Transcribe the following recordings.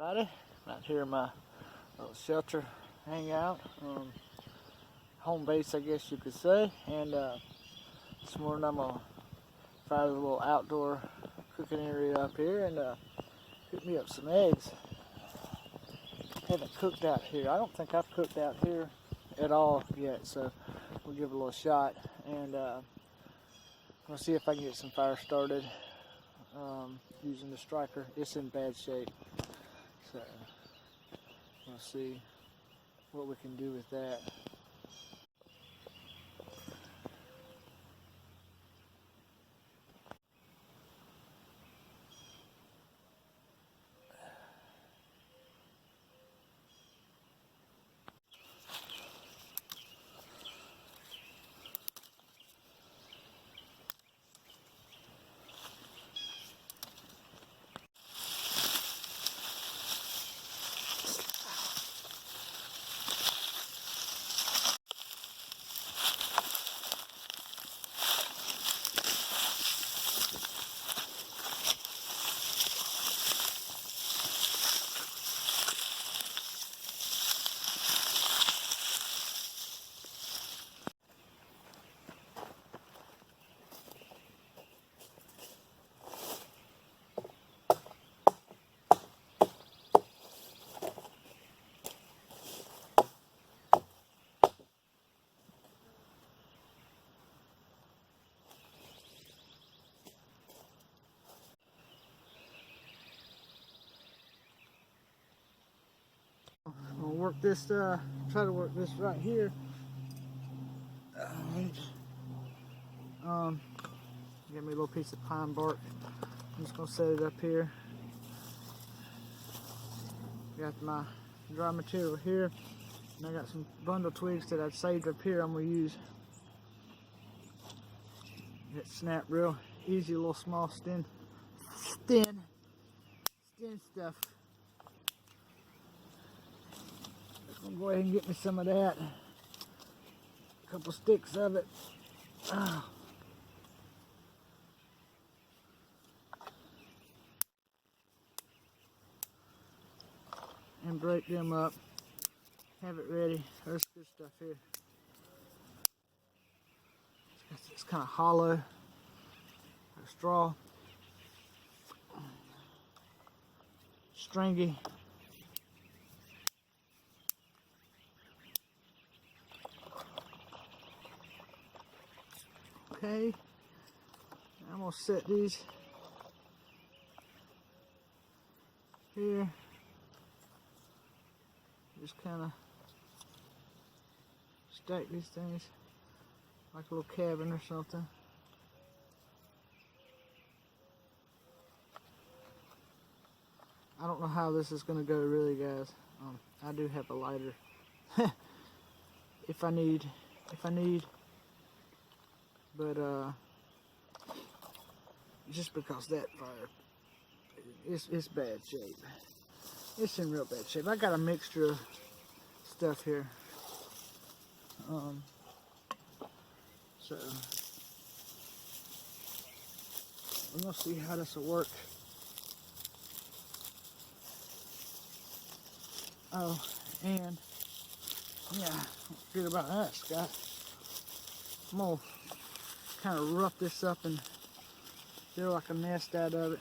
everybody. I'm out here in my little shelter hangout, home base I guess you could say, and this morning I'm gonna fire the little outdoor cooking area up here and cook me up some eggs. Haven't cooked out here. I don't think I've cooked out here at all yet, so we'll give it a little shot, and we'll see if I can get some fire started using the striker. It's in bad shape, so we'll see what we can do with that. I'll work this, try to work this right here. Get me a little piece of pine bark. I'm just gonna set it up here. Got my dry material here, and I got some bundle twigs that I'd saved up here. I'm gonna use that snap real easy, little small stem stuff. I'm gonna go ahead and get me some of that. A couple sticks of it. And break them up. Have it ready. There's good stuff here. It's kind of hollow, like a straw. Stringy. Okay, I'm gonna set these here. Just kind of stack these things like a little cabin or something. I don't know how this is gonna go, really, guys. I do have a lighter if I need. But just because that fire, it's bad shape. It's in real bad shape. I got a mixture of stuff here. So I'm gonna see how this will work. Oh, and yeah, forget about that, Scott. I'm gonna kind of rough this up and do like a nest out of it.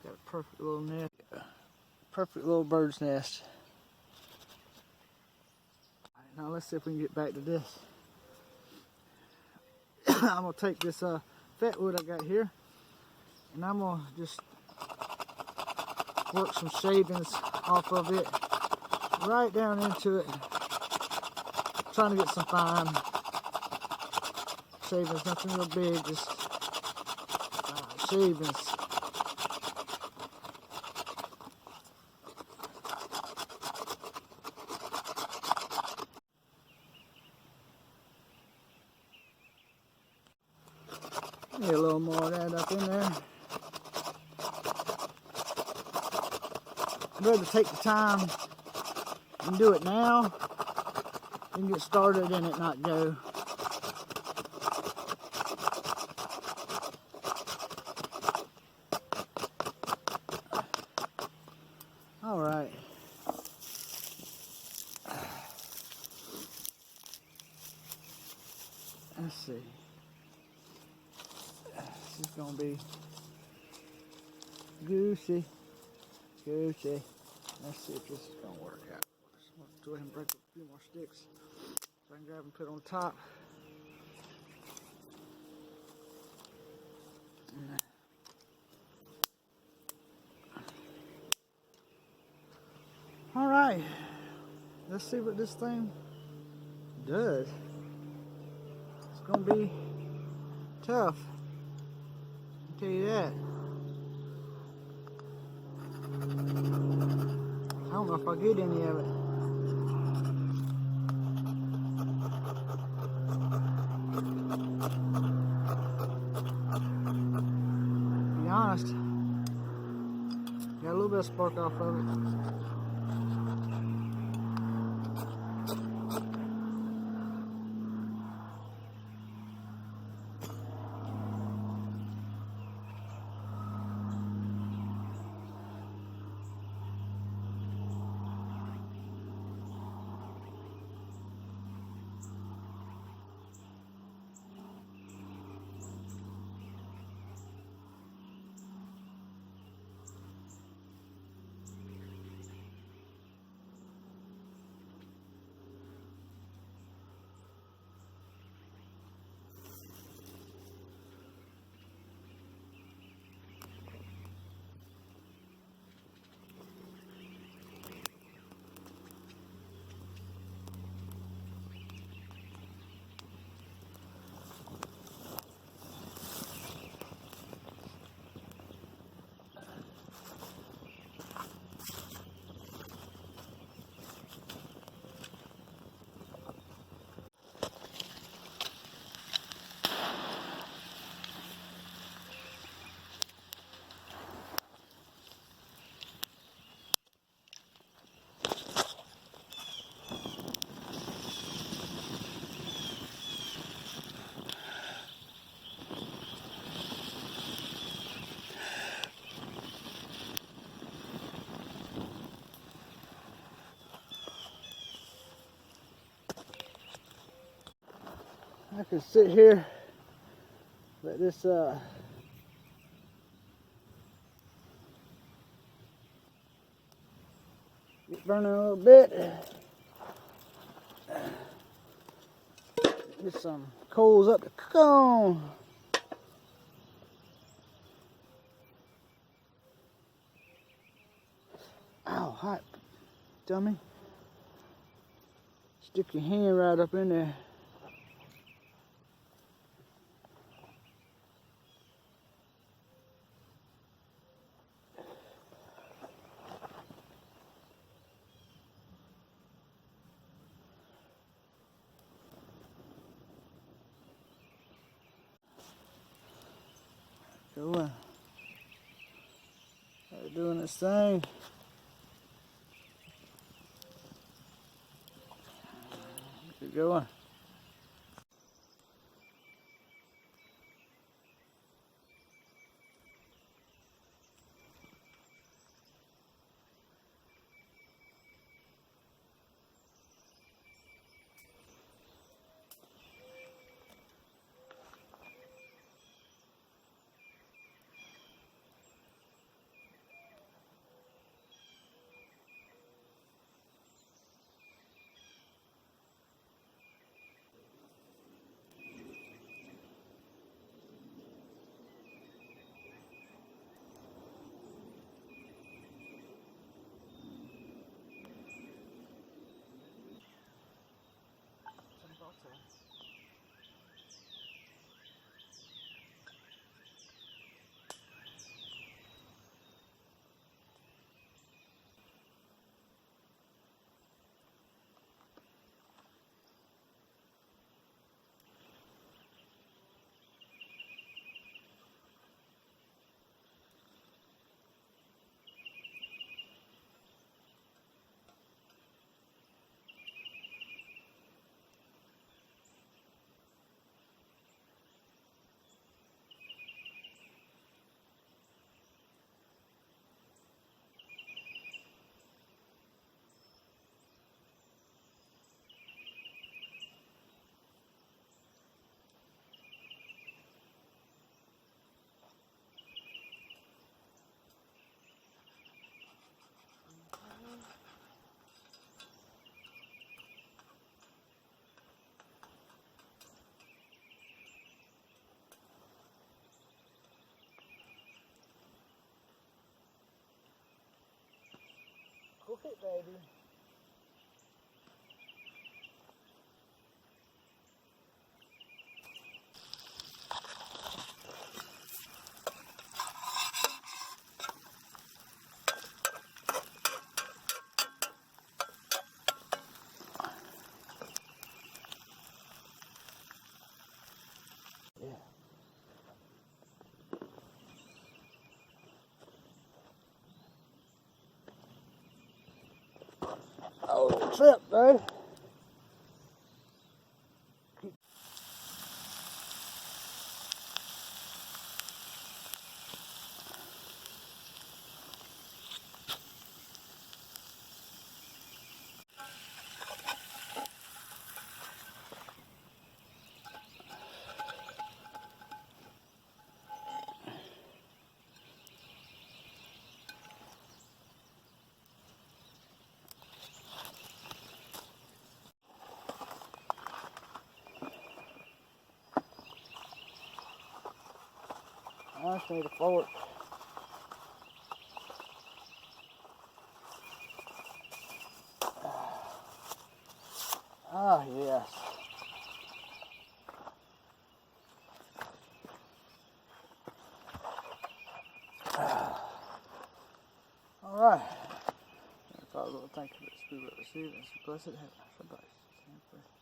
Got a perfect little nest, perfect little bird's nest. All right, now let's see if we can get back to this. I'm gonna take this fat wood I got here, and I'm gonna just work some shavings off of it right down into it, trying to get some fine shavings, nothing real big, just shavings. Need a little more of that up in there. I'd rather take the time and do it now and get started and it not go. see. This is gonna be goosey. Goosey. Let's see if this is gonna work out. Let's go ahead and break a few more sticks so I can grab and put on top. All right, let's see what this thing does. It's gonna be tough, I'll tell you that. I don't know if I'll get any of it. To be honest, got a little bit of spark off of it. I can sit here, let this get burning a little bit. Get some coals up to cook on. Ow, hot, dummy. Stick your hand right up in there. Going. They're doing its thing. Keep going. it, baby. Yeah. Oh, trip, babe. I just need a fork. Ah, yes. All right. Father, Lord, thank you for the spirit of receiving. Blessed have somebody.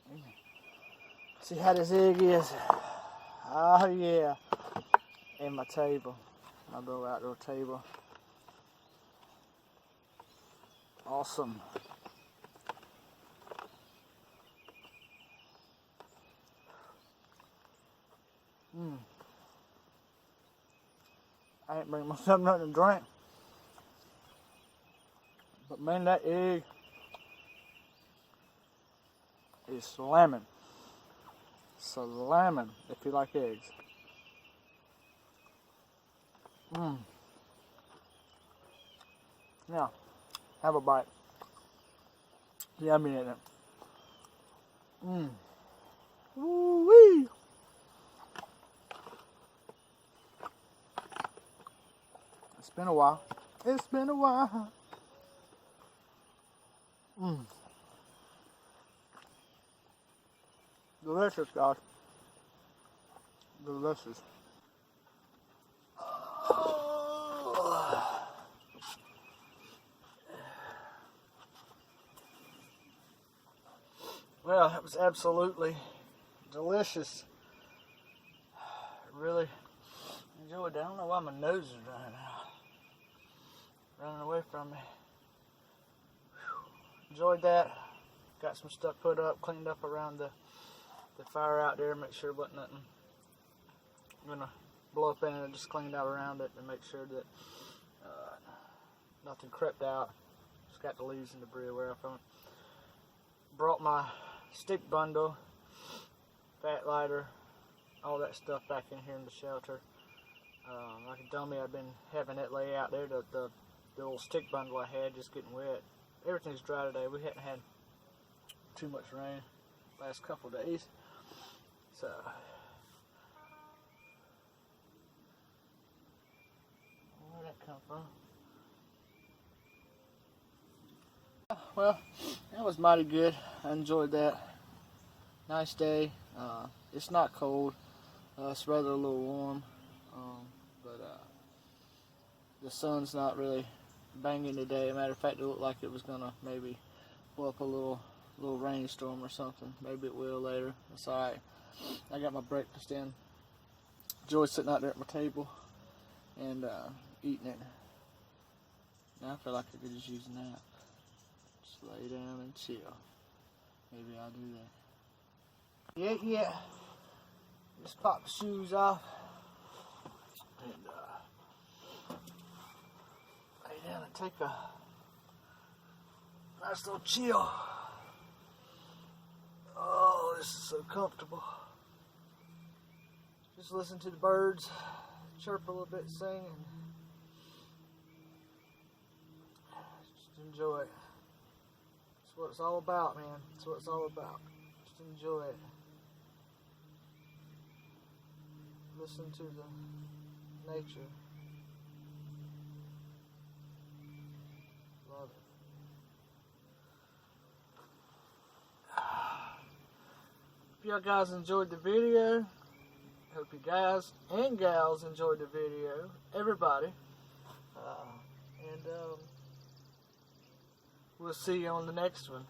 Amen. See how this egg is? Oh, yeah. And my table. My little outdoor table. Awesome. I ain't bringing myself nothing to drink. But man, that egg is slamming. Slamming, if you like eggs. Now, have a bite. Yummy, isn't it? Woo-wee. It's been a while. It's been a while. Delicious, guys. Delicious. Well, it was absolutely delicious. Really enjoyed that. I don't know why my nose is running out. Running away from me. Enjoyed that. Got some stuff put up, cleaned up around the fire out there, make sure wasn't nothing gonna blow up in it. Just cleaned out around it to make sure that nothing crept out. Just got the leaves and debris away from it. Brought my stick bundle, fat lighter, all that stuff back in here in the shelter. Like a dummy, I've been having it lay out there. The little stick bundle I had just getting wet. Everything's dry today. We hadn't had too much rain last couple of days, so where'd that come from? Well, that was mighty good. I enjoyed that. Nice day. It's not cold. It's rather a little warm, but the sun's not really banging today. Matter of fact, it looked like it was gonna maybe blow up a little rainstorm or something. Maybe it will later. That's alright. I got my breakfast in. Joy's sitting out there at my table and eating it. Now I feel like I could just use a nap. Just lay down and chill. Maybe I'll do that. Yeah. Just pop the shoes off and lay down and take a nice little chill. Oh, this is so comfortable. Just listen to the birds chirp a little bit, sing, and just enjoy it. That's what it's all about, man. That's what it's all about. Just enjoy it. Listen to the nature. Love it. y'all guys enjoyed the video. Hope you guys and gals enjoyed the video. Everybody. And we'll see you on the next one.